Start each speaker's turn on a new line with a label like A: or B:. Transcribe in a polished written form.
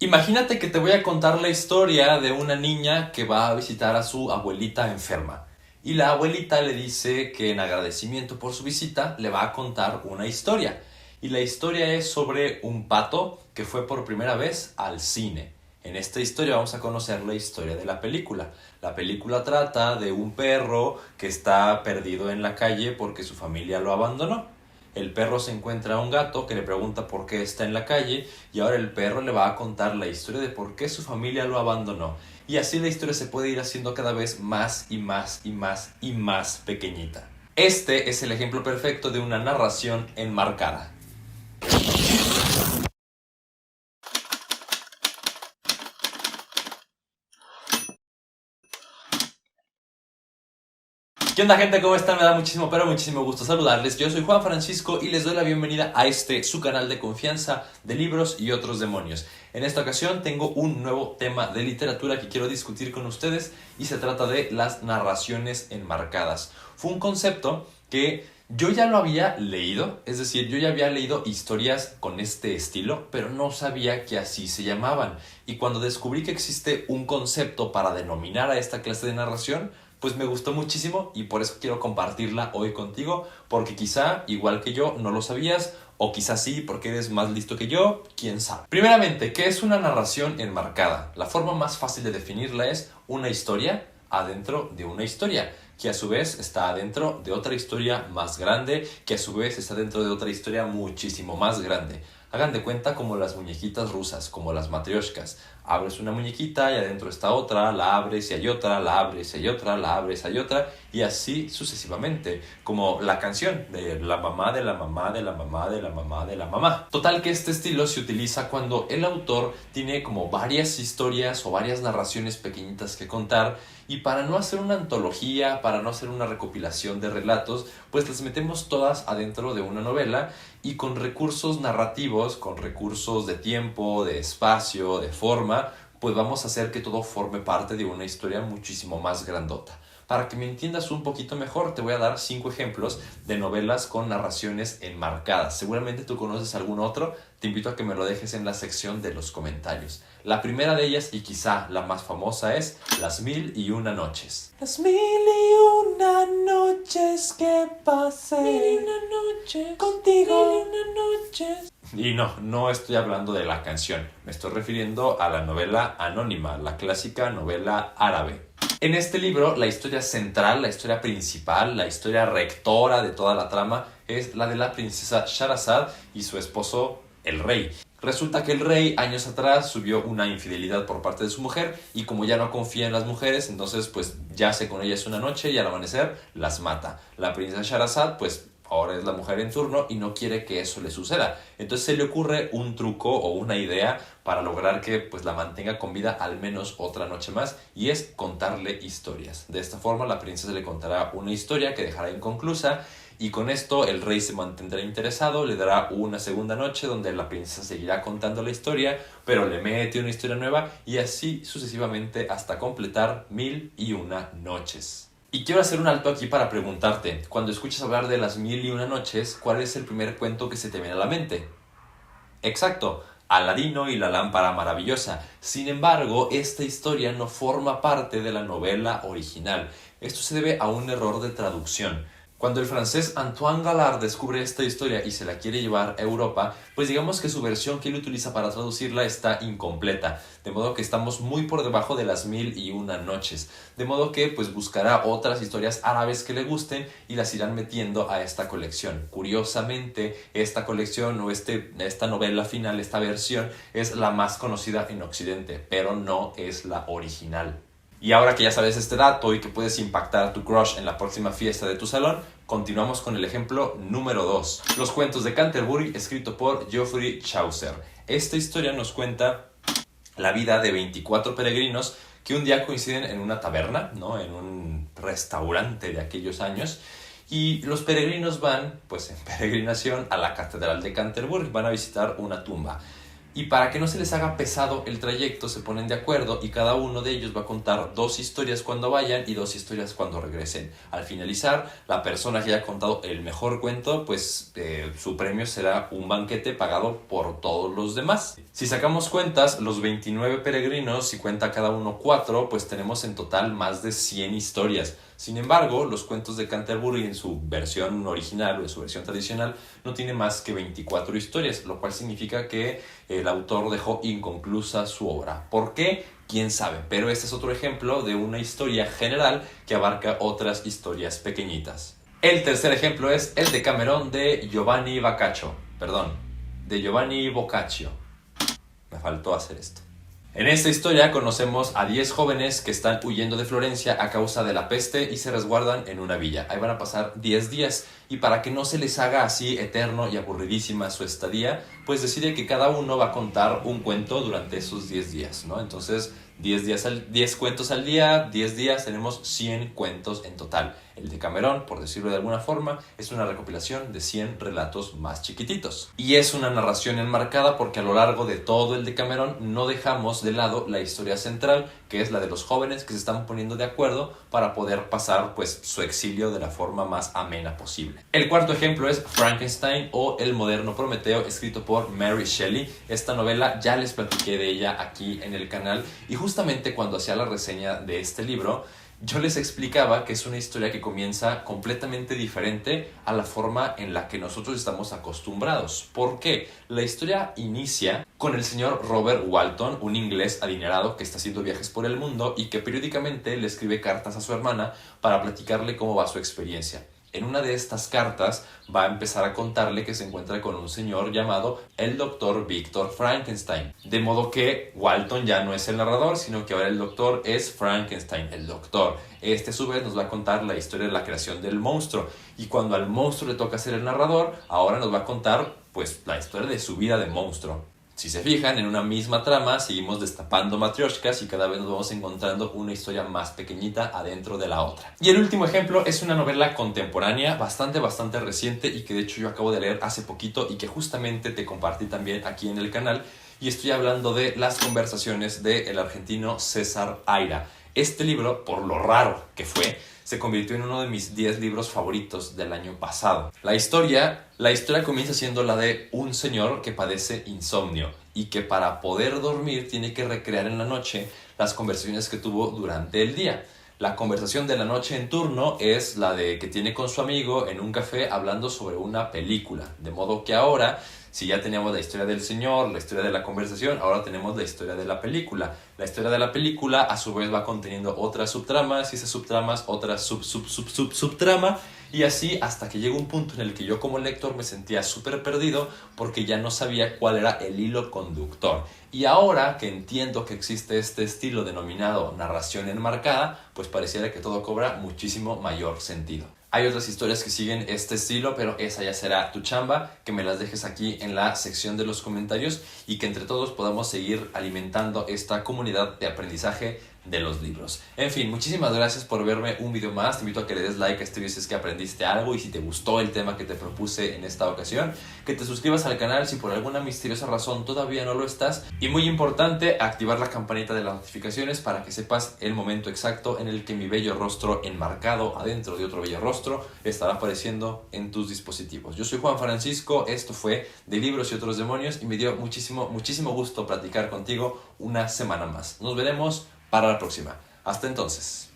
A: Imagínate que te voy a contar la historia de una niña que va a visitar a su abuelita enferma. Y la abuelita le dice que en agradecimiento por su visita le va a contar una historia. Y la historia es sobre un pato que fue por primera vez al cine. En esta historia vamos a conocer la historia de la película. La película trata de un perro que está perdido en la calle porque su familia lo abandonó. El perro se encuentra a un gato que le pregunta por qué está en la calle y ahora el perro le va a contar la historia de por qué su familia lo abandonó. Y así la historia se puede ir haciendo cada vez más y más y más y más pequeñita. Este es el ejemplo perfecto de una narración enmarcada. ¿Qué onda, gente? ¿Cómo están? Me da muchísimo gusto saludarles. Yo soy Juan Francisco y les doy la bienvenida a su canal de confianza de libros y otros demonios. En esta ocasión tengo un nuevo tema de literatura que quiero discutir con ustedes y se trata de las narraciones enmarcadas. Fue un concepto que yo ya lo había leído, es decir, yo ya había leído historias con este estilo, pero no sabía que así se llamaban. Y cuando descubrí que existe un concepto para denominar a esta clase de narración, pues me gustó muchísimo y por eso quiero compartirla hoy contigo, porque quizá, igual que yo, no lo sabías, o quizá sí, porque eres más listo que yo, quién sabe. Primeramente, ¿qué es una narración enmarcada? La forma más fácil de definirla es una historia adentro de una historia, que a su vez está adentro de otra historia más grande, que a su vez está dentro de otra historia muchísimo más grande. Hagan de cuenta como las muñequitas rusas, como las matrioshkas. Abres una muñequita y adentro está otra, la abres y hay otra, la abres y hay otra, la abres y hay otra, y así sucesivamente, como la canción de la mamá de la mamá de la mamá de la mamá de la mamá. Total que este estilo se utiliza cuando el autor tiene como varias historias o varias narraciones pequeñitas que contar, y para no hacer una antología, para no hacer una recopilación de relatos, pues las metemos todas adentro de una novela y con recursos narrativos, con recursos de tiempo, de espacio, de forma, pues vamos a hacer que todo forme parte de una historia muchísimo más grandota. Para que me entiendas un poquito mejor, te voy a dar 5 ejemplos de novelas con narraciones enmarcadas. Seguramente tú conoces algún otro, te invito a que me lo dejes en la sección de los comentarios. La primera de ellas, y quizá la más famosa, es Las Mil y Una Noches. Las mil y una noches que pasé, mil y una noches contigo, mil y una noches. Y no estoy hablando de la canción, me estoy refiriendo a la novela anónima, la clásica novela árabe. En este libro, la historia central, la historia principal, la historia rectora de toda la trama es la de la princesa Shahrazad y su esposo, el rey. Resulta que el rey años atrás subió una infidelidad por parte de su mujer y como ya no confía en las mujeres, entonces pues yace con ellas una noche y al amanecer las mata. La princesa Shahrazad pues ahora es la mujer en turno y no quiere que eso le suceda. Entonces se le ocurre un truco o una idea para lograr que pues la mantenga con vida al menos otra noche más, y es contarle historias. De esta forma la princesa le contará una historia que dejará inconclusa y con esto el rey se mantendrá interesado, le dará una segunda noche donde la princesa seguirá contando la historia, pero le mete una historia nueva y así sucesivamente hasta completar 1001 noches. Y quiero hacer un alto aquí para preguntarte, cuando escuchas hablar de las 1001 noches, ¿cuál es el primer cuento que se te viene a la mente? Exacto, Aladino y la lámpara maravillosa. Sin embargo, esta historia no forma parte de la novela original. Esto se debe a un error de traducción. Cuando el francés Antoine Galard descubre esta historia y se la quiere llevar a Europa, pues digamos que su versión que él utiliza para traducirla está incompleta, de modo que estamos muy por debajo de las 1001 noches, de modo que pues buscará otras historias árabes que le gusten y las irán metiendo a esta colección. Curiosamente, esta colección o esta novela final, esta versión, es la más conocida en Occidente, pero no es la original. Y ahora que ya sabes este dato y que puedes impactar a tu crush en la próxima fiesta de tu salón, continuamos con el ejemplo número 2. Los cuentos de Canterbury, escrito por Geoffrey Chaucer. Esta historia nos cuenta la vida de 24 peregrinos que un día coinciden en una taberna, ¿no? En un restaurante de aquellos años. Y los peregrinos van, pues en peregrinación, a la catedral de Canterbury. Van a visitar una tumba. Y para que no se les haga pesado el trayecto, se ponen de acuerdo y cada uno de ellos va a contar 2 historias cuando vayan y 2 historias cuando regresen. Al finalizar, la persona que haya contado el mejor cuento, pues su premio será un banquete pagado por todos los demás. Si sacamos cuentas, los 29 peregrinos, si cuenta cada uno 4, pues tenemos en total más de 100 historias. Sin embargo, los cuentos de Canterbury en su versión original o en su versión tradicional no tiene más que 24 historias, lo cual significa que el autor dejó inconclusa su obra. ¿Por qué? ¿Quién sabe? Pero este es otro ejemplo de una historia general que abarca otras historias pequeñitas. El tercer ejemplo es el Decamerón de Giovanni Boccaccio. Me faltó hacer esto. En esta historia conocemos a 10 jóvenes que están huyendo de Florencia a causa de la peste y se resguardan en una villa. Ahí van a pasar 10 días y para que no se les haga así eterno y aburridísima su estadía, pues decide que cada uno va a contar un cuento durante esos 10 días, ¿no? Entonces 10 cuentos al día, 10 días, tenemos 100 cuentos en total. El Decamerón, por decirlo de alguna forma, es una recopilación de 100 relatos más chiquititos. Y es una narración enmarcada porque a lo largo de todo el Decamerón no dejamos de lado la historia central, que es la de los jóvenes que se están poniendo de acuerdo para poder pasar pues su exilio de la forma más amena posible. El cuarto ejemplo es Frankenstein o El moderno Prometeo, escrito por Mary Shelley. Esta novela ya les platiqué de ella aquí en el canal y justamente cuando hacía la reseña de este libro yo les explicaba que es una historia que comienza completamente diferente a la forma en la que nosotros estamos acostumbrados. ¿Por qué? La historia inicia con el señor Robert Walton, un inglés adinerado que está haciendo viajes por el mundo y que periódicamente le escribe cartas a su hermana para platicarle cómo va su experiencia. En una de estas cartas va a empezar a contarle que se encuentra con un señor llamado el doctor Victor Frankenstein. De modo que Walton ya no es el narrador, sino que ahora el doctor es Frankenstein, el doctor. Este a su vez nos va a contar la historia de la creación del monstruo. Y cuando al monstruo le toca ser el narrador, ahora nos va a contar pues la historia de su vida de monstruo. Si se fijan, en una misma trama seguimos destapando matrioshkas y cada vez nos vamos encontrando una historia más pequeñita adentro de la otra. Y el último ejemplo es una novela contemporánea bastante reciente y que de hecho yo acabo de leer hace poquito y que justamente te compartí también aquí en el canal. Y estoy hablando de Las conversaciones del argentino César Aira. Este libro, por lo raro que fue, se convirtió en uno de mis 10 libros favoritos del año pasado. La historia comienza siendo la de un señor que padece insomnio y que para poder dormir tiene que recrear en la noche las conversaciones que tuvo durante el día. La conversación de la noche en turno es la de que tiene con su amigo en un café hablando sobre una película. De modo que ahora, si ya teníamos la historia del señor, la historia de la conversación, ahora tenemos la historia de la película. La historia de la película a su vez va conteniendo otras subtramas y esas subtramas otra subtrama y así hasta que llega un punto en el que yo como lector me sentía súper perdido porque ya no sabía cuál era el hilo conductor. Y ahora que entiendo que existe este estilo denominado narración enmarcada, pues pareciera que todo cobra muchísimo mayor sentido. Hay otras historias que siguen este estilo, pero esa ya será tu chamba, que me las dejes aquí en la sección de los comentarios y que entre todos podamos seguir alimentando esta comunidad de aprendizaje de los libros. En fin, muchísimas gracias por verme un video más. Te invito a que le des like a este video si es que aprendiste algo y si te gustó el tema que te propuse en esta ocasión, que te suscribas al canal si por alguna misteriosa razón todavía no lo estás y muy importante, activar la campanita de las notificaciones para que sepas el momento exacto en el que mi bello rostro enmarcado adentro de otro bello rostro estará apareciendo en tus dispositivos. Yo soy Juan Francisco, esto fue de Libros y Otros Demonios y me dio muchísimo gusto platicar contigo una semana más. Nos veremos para la próxima. Hasta entonces.